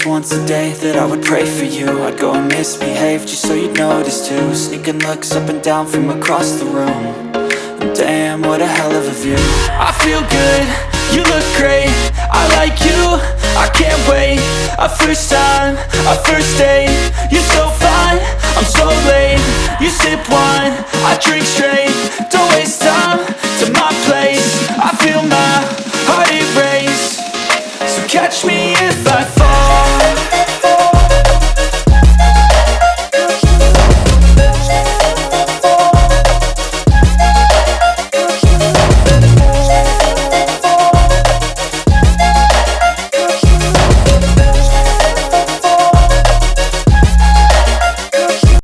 once a day that I would pray for you. I'd go and misbehave just so you'd notice too. Sneaking looks up and down from across the room. And damn, what a hell of a view. I feel good, you look great, I like you, I can't wait. A first time, a first date, you're so fine, I'm so late. You sip wine, I drink straight. Don't waste time to my place. I feel my heart erase. So catch me